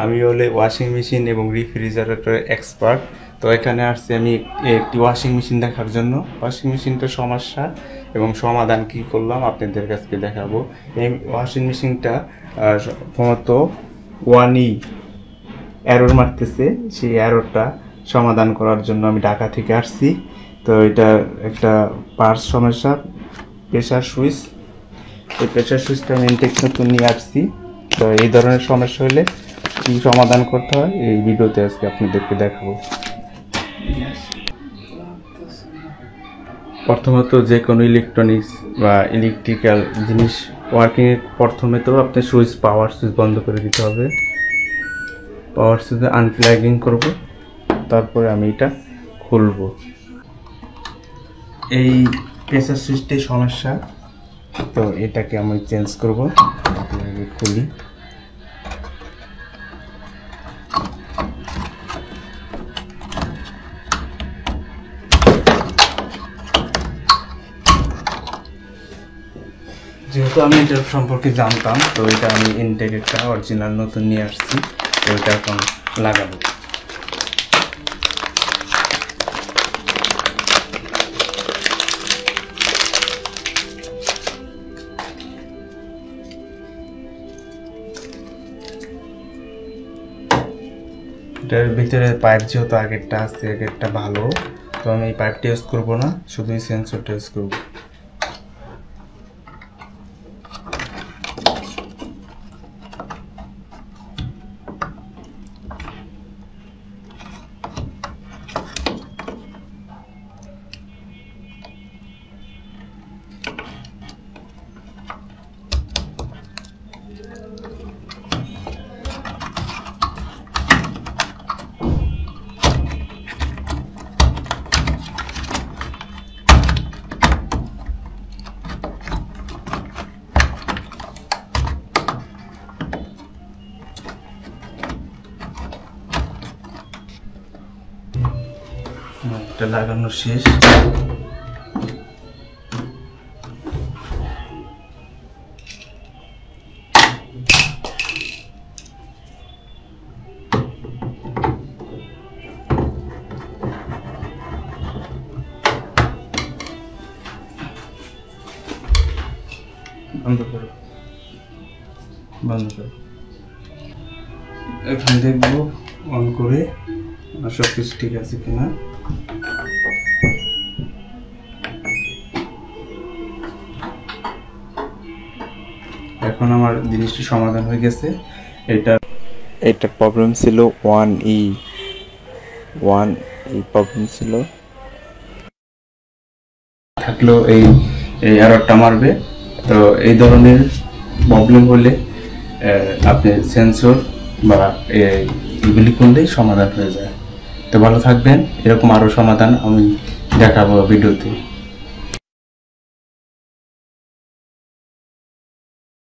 আমি হলে washing machine এবং রেফ্রিজারেটরের এক্সপার্ট। তো এখানে আসছি আমি একটি ওয়াশিং মেশিন দেখার জন্য। ওয়াশিং মেশিনটার সমস্যা এবং সমাধান কি করলাম আপনাদের কাছে দেখাবো। এই ওয়াশিং মেশিনটা প্রথমত 1E এরর মারতেছে, সেই এররটা সমাধান করার জন্য আমি ঢাকা থেকে আসছি। তো এটা একটা পার্টস সমস্যা, প্রেসার সুইচ। এই প্রেসার সুইচটা আমি ইনটেক নতুন নিয়ে আসছি। তো এই ধরনের সমস্যা হলে কি সমাধান করতে হয় এই ভিডিওতে আজকে আপনাদেরকে দেখাবো। প্রথমত যে কোনো ইলেকট্রনিক্স বা ইলেকট্রিক্যাল জিনিস ওয়ার্কিংয়ের প্রথমে তো আপনি পাওয়ার সুইচ বন্ধ করে দিতে হবে। পাওয়ার সুইচ আনপ্লাগিং করব, তারপরে আমি এটা খুলব। এই প্রেসার সুইচটাই সমস্যা, তো এটাকে আমি চেঞ্জ করব। খুলি, যেহেতু আমি এটার সম্পর্কে জানতাম, তো এটা আমি ইনটেক একটা অরিজিনাল নতুন নিয়ে আসছি। তো এটা এখন লাগাবো। এটার ভিতরে পাইপ যেহেতু আগেরটা আছে, আগেরটা ভালো, তো আমি এই পাইপটা ইউজ করবো না, শুধু এই সেন্সরটা ইউজ করবো। এটা লাগানো শেষ। বন্ধ করো, বন্ধ করো। এখন দেখবো অন করে সব কিছু ঠিক আছে কিনা। এখন আমার জিনিসটি সমাধান হয়ে গেছে। এটা প্রবলেম ছিল 1E প্রবলেম ছিল, থাকলেও এই এররটা মারবে। তো এই ধরনের প্রবলেম হলে আপনি সেন্সর বা এগুলি করলেই সমাধান হয়ে যায়। তো ভালো থাকবেন, এরকম আরও সমাধান আমি দেখাবো ভিডিওতে।